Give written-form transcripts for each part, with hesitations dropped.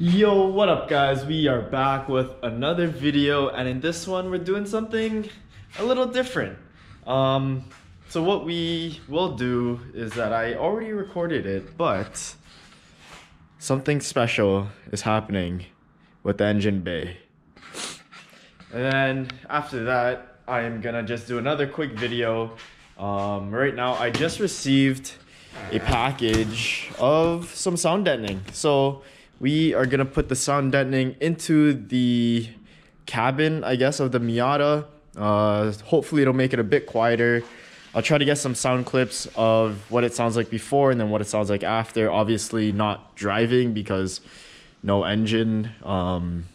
Yo, what up guys? We are back with another video, and in this one we're doing something a little different. So what we will do is that I already recorded it, but something special is happening with the engine bay. And then after that, I am gonna just do another quick video. Right now I just received a package of some sound deadening. So we are gonna put the sound deadening into the cabin, I guess, of the Miata. Hopefully it'll make it a bit quieter. I'll try to get some sound clips of what it sounds like before and then what it sounds like after. Obviously not driving because no engine and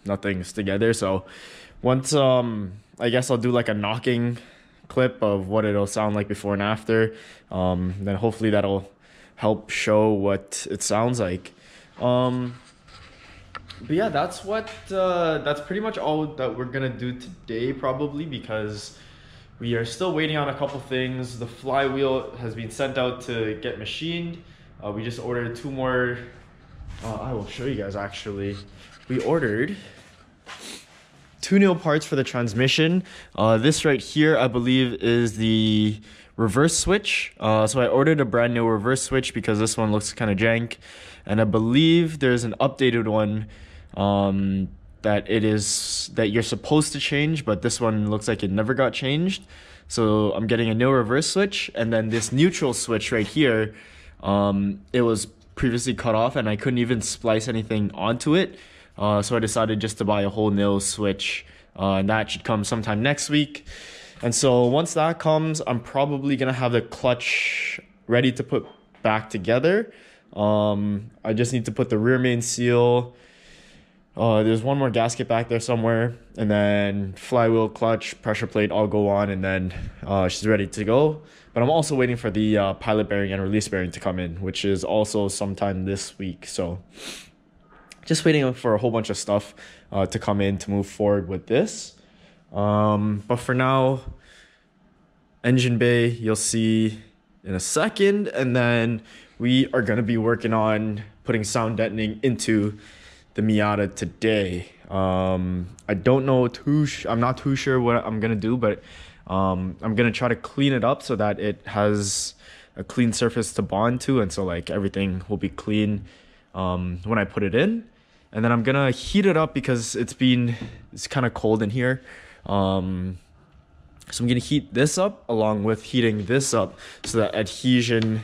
nothing's together. So once I guess I'll do like a knocking clip of what it'll sound like before and after. Then hopefully that'll help show what it sounds like. But yeah, that's pretty much all that we're gonna do today, probably, because we are still waiting on a couple things. The flywheel has been sent out to get machined. We just ordered 2 more. I will show you guys actually. We ordered 2 new parts for the transmission. This right here, I believe, is the reverse switch. So I ordered a brand new reverse switch because this one looks kind of jank, and I believe there's an updated one that you're supposed to change, but this one looks like it never got changed. So I'm getting a new reverse switch, and then this neutral switch right here, it was previously cut off and I couldn't even splice anything onto it. So I decided just to buy a whole new switch, and that should come sometime next week. And so once that comes, I'm probably gonna have the clutch ready to put back together. I just need to put the rear main seal. There's one more gasket back there somewhere, and then flywheel, clutch, pressure plate all go on, and then she's ready to go. But I'm also waiting for the pilot bearing and release bearing to come in, which is also sometime this week. So just waiting for a whole bunch of stuff to come in to move forward with this. But for now, engine bay you'll see in a second, and then we are going to be working on putting sound deadening into the Miata today. I don't know I'm not too sure what I'm gonna do, but I'm gonna try to clean it up so that it has a clean surface to bond to, and so like everything will be clean when I put it in. And then I'm gonna heat it up because it's kind of cold in here. So I'm gonna heat this up along with heating this up so that adhesion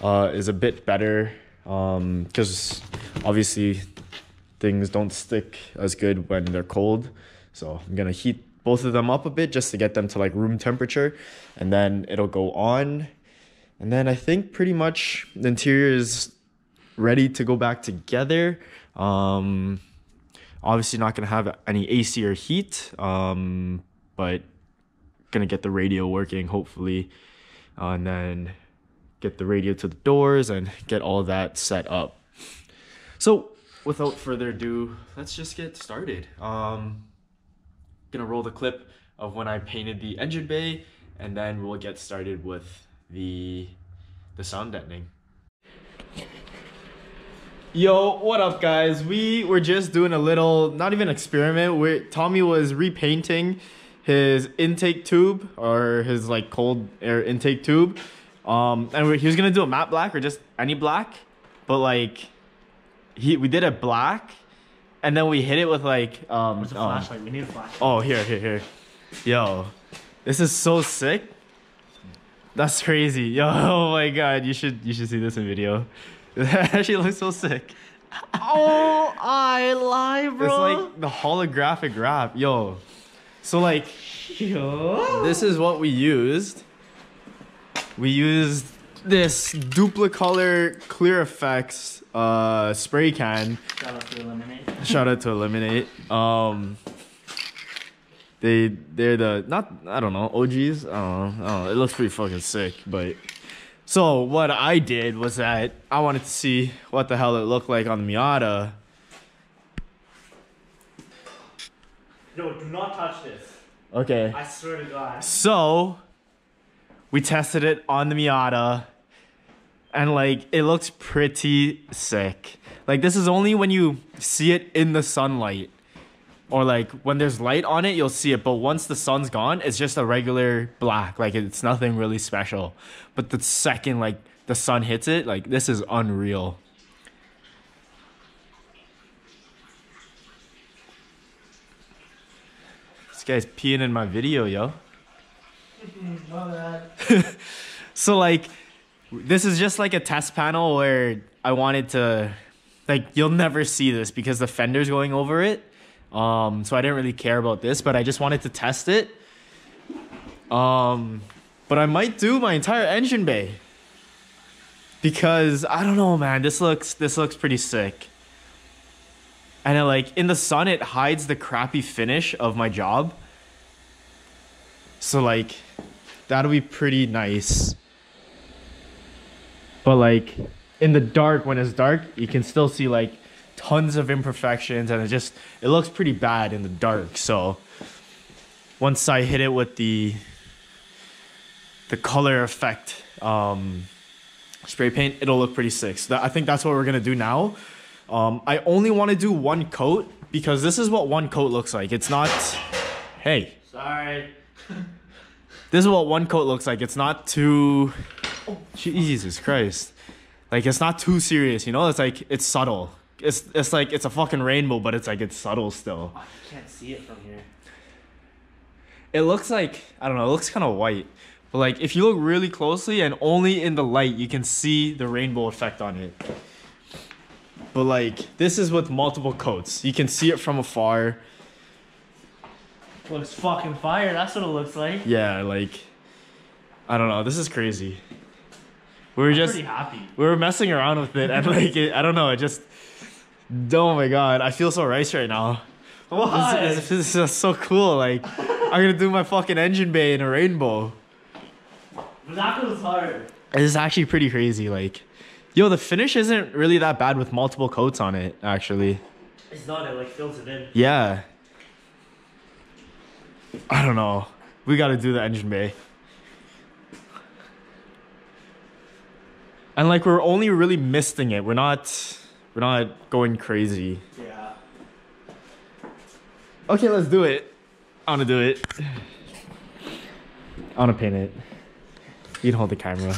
is a bit better, because obviously things don't stick as good when they're cold. So I'm gonna heat both of them up a bit just to get them to like room temperature, and then it'll go on. And then I think pretty much the interior is ready to go back together. Obviously not gonna have any AC or heat, but gonna get the radio working hopefully, and then get the radio to the doors and get all that set up. So without further ado, let's just get started. Gonna roll the clip of when I painted the engine bay, and then we'll get started with the sound deadening. Yo, what up guys? We were just doing a little, not even experiment, where Tommy was repainting his intake tube, or his like cold air intake tube. And he was gonna do a matte black or just any black, but like we did it black, and then we hit it with like where's the flashlight? We need a flashlight. Oh, here. Yo, this is so sick. That's crazy. Yo, oh my god, you should see this in video. It actually looks so sick. Oh, I lie, bro. It's like the holographic wrap. Yo, so like, this is what we used. We used this Duplicolor Clear Effects spray can. Shout out to Eliminate. Shout out to Eliminate. They're the, not, I don't know, OGs. I don't know. It looks pretty fucking sick. But so what I did was that I wanted to see what the hell it looked like on the Miata. No, do not touch this. Okay. I swear to God. So we tested it on the Miata, and like it looks pretty sick. Like this is only when you see it in the sunlight. Or like when there's light on it, you'll see it. But once the sun's gone, it's just a regular black. Like it's nothing really special. But the second like the sun hits it, like this is unreal. This guy's peeing in my video, yo. So like, this is just like a test panel where I wanted to, like, you'll never see this because the fender's going over it. So I didn't really care about this, but I just wanted to test it. But I might do my entire engine bay because I don't know, man. This looks pretty sick. And it, like in the sun, it hides the crappy finish of my job. So like, that'll be pretty nice. But like in the dark, when it's dark, you can still see like tons of imperfections, and it looks pretty bad in the dark. So once I hit it with the color effect spray paint, it'll look pretty sick. So I think that's what we're gonna do now. I only want to do one coat because this is what one coat looks like. It's not, hey, Sorry. this is what one coat looks like. It's not too, Jesus Christ, like it's not too serious, you know. It's like it's subtle. It's like it's a fucking rainbow, but it's like it's subtle still. Oh, you can't see it from here. It looks like, I don't know, it looks kind of white. But like if you look really closely and only in the light, you can see the rainbow effect on it. But like this is with multiple coats. You can see it from afar. Looks fucking fire. That's what it looks like. Yeah, like I don't know, this is crazy. We were just pretty happy. We were messing around with it and like I don't know, it just, oh my god, I feel so rice right now. Why? This is just so cool. Like I'm gonna do my fucking engine bay in a rainbow. But that was hard. This is actually pretty crazy. Like, yo, the finish isn't really that bad with multiple coats on it, actually. It's not, it like fills it in. Yeah. I don't know. We gotta do the engine bay. And like we're only really misting it. We're not going crazy. Yeah. Okay, let's do it. I wanna do it. I wanna paint it. You can hold the camera.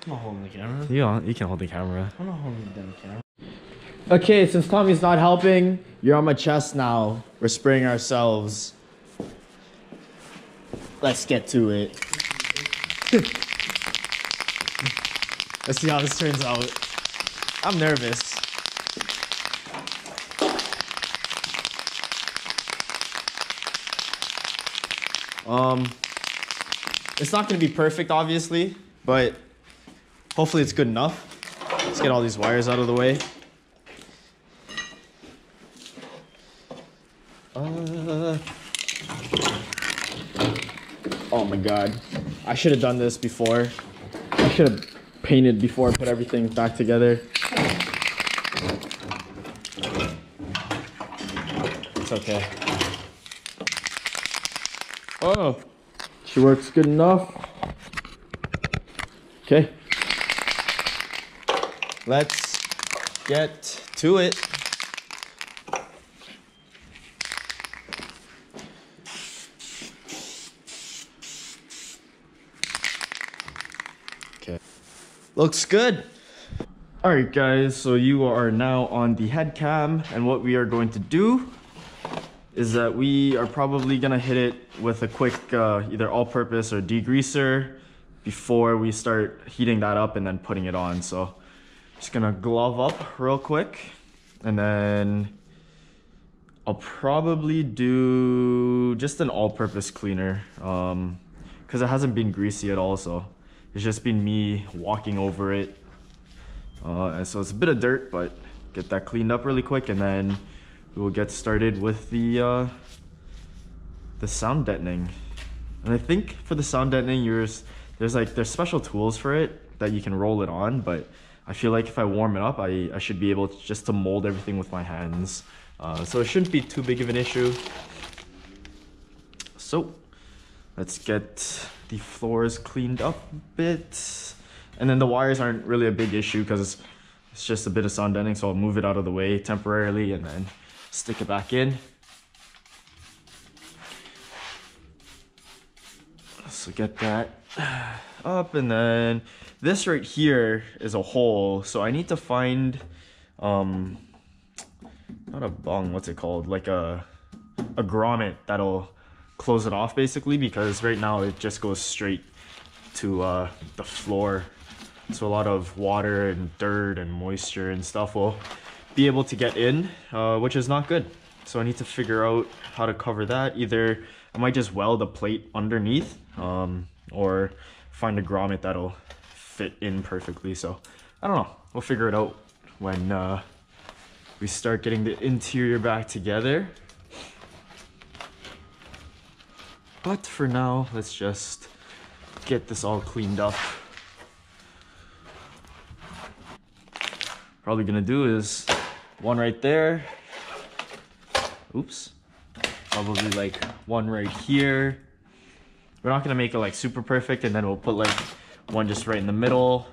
I'm not holding the camera. You can hold the camera. I'm not holding the damn camera. Okay, since Tommy's not helping, you're on my chest now. We're spraying ourselves. Let's get to it. Let's see how this turns out. I'm nervous. It's not gonna be perfect, obviously, but hopefully it's good enough. Let's get all these wires out of the way. Oh my god. I should have done this before. I should have painted before I put everything back together. It's okay. Oh, she works good enough. Okay. Let's get to it. Okay. Looks good. All right, guys, so you are now on the head cam, and what we are going to do is that we are probably gonna hit it with a quick either all-purpose or degreaser before we start heating that up and then putting it on. So just gonna glove up real quick, and then I'll probably do just an all-purpose cleaner because it hasn't been greasy at all, so it's just been me walking over it. And so it's a bit of dirt, but get that cleaned up really quick, and then we will get started with the sound deadening. And I think for the sound deadening, there's special tools for it that you can roll it on, but I feel like if I warm it up, I should be able to mold everything with my hands. So it shouldn't be too big of an issue. So let's get the floors cleaned up a bit. And then the wires aren't really a big issue because It's just a bit of sound deadening, so I'll move it out of the way temporarily and then stick it back in. So get that up, and then this right here is a hole, so I need to find not a bung, what's it called, like a grommet that'll close it off basically, because right now it just goes straight to the floor, so a lot of water and dirt and moisture and stuff will be able to get in, which is not good. So I need to figure out how to cover that. Either I might just weld a plate underneath, or find a grommet that'll fit in perfectly. So I don't know, we'll figure it out when we start getting the interior back together. But for now, let's just get this all cleaned up. Probably gonna do is one right there. Oops. Probably like one right here. We're not gonna make it like super perfect, and then we'll put like one just right in the middle.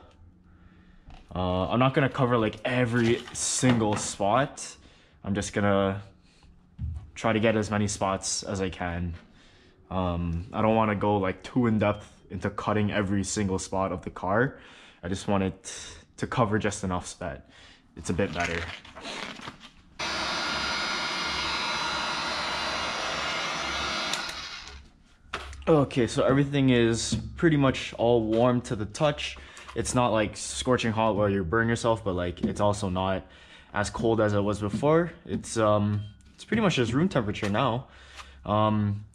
I'm not gonna cover like every single spot. I'm just gonna try to get as many spots as I can. I don't want to go like too in depth into cutting every single spot of the car. I just want it to cover just enough so that it's a bit better. Okay, so everything is pretty much all warm to the touch. It's not like scorching hot where you burn yourself, but like it's also not as cold as it was before. It's pretty much just room temperature now.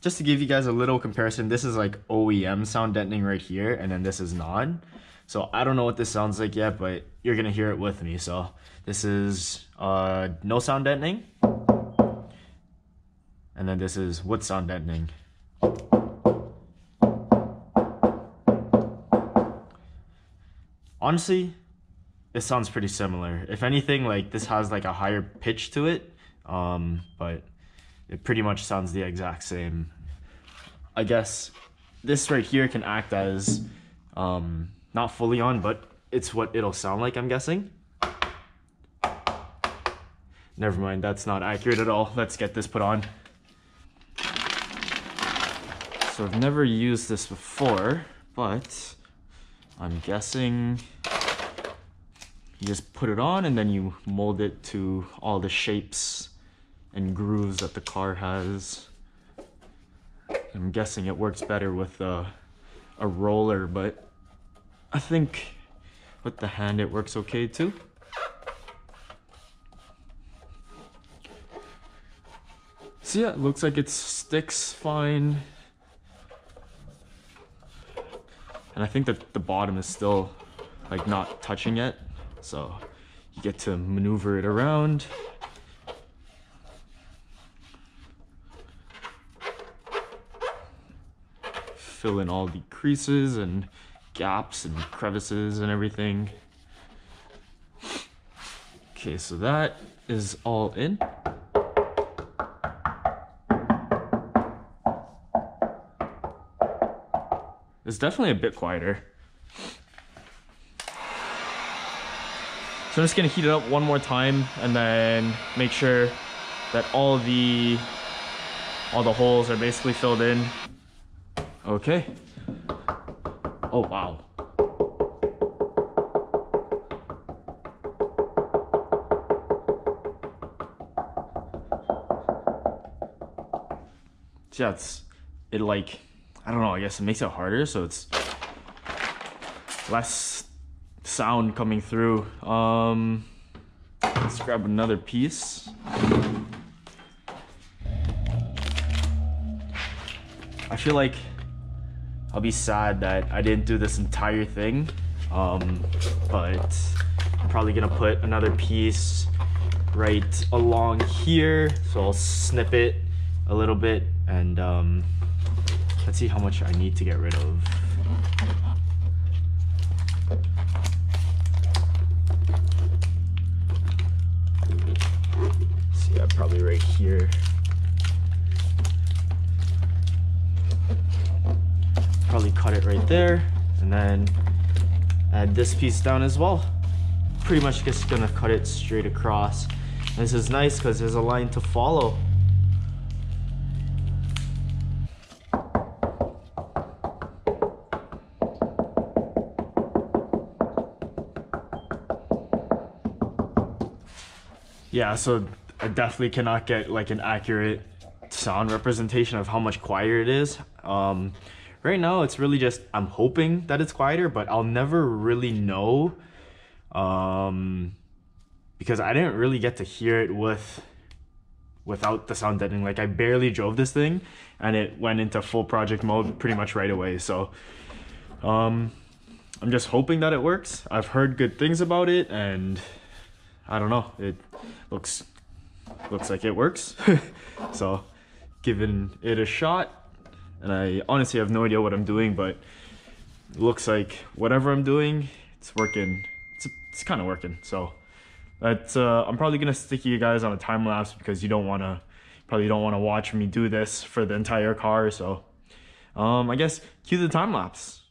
Just to give you guys a little comparison, this is like OEM sound deadening right here, and then this is non. So I don't know what this sounds like yet, but you're gonna hear it with me. So this is no sound deadening, and then this is with sound deadening. Honestly, it sounds pretty similar. If anything, like this has like a higher pitch to it, but it pretty much sounds the exact same. I guess this right here can act as not fully on, but it's what it'll sound like, I'm guessing. Never mind, that's not accurate at all. Let's get this put on. So I've never used this before, but I'm guessing you just put it on and then you mold it to all the shapes and grooves that the car has. I'm guessing it works better with a roller, but I think with the hand it works okay too. So yeah, it looks like it sticks fine. And I think that the bottom is still like not touching yet, so you get to maneuver it around. Fill in all the creases and gaps and crevices and everything. Okay, so that is all in. It's definitely a bit quieter. So I'm just gonna heat it up one more time and then make sure that all the holes are basically filled in. Okay. Oh wow. So yeah, it like, I don't know, I guess it makes it harder, so it's less sound coming through. Let's grab another piece. I feel like I'll be sad that I didn't do this entire thing, but I'm probably gonna put another piece right along here, so I'll snip it a little bit, and let's see how much I need to get rid of. So yeah, probably right here. Probably cut it right there, and then add this piece down as well. pretty much just gonna cut it straight across. And this is nice because there's a line to follow. Yeah, so I definitely cannot get like an accurate sound representation of how much quieter it is. Right now it's really just, I'm hoping that it's quieter, but I'll never really know, because I didn't really get to hear it without the sound deadening. Like I barely drove this thing and it went into full project mode pretty much right away. So I'm just hoping that it works. I've heard good things about it and I don't know, it looks like it works. So giving it a shot, and I honestly have no idea what I'm doing, but it looks like whatever I'm doing, it's working. It's kind of working. So that's I'm probably gonna stick you guys on a time lapse because you probably don't want to watch me do this for the entire car. So I guess cue the time lapse.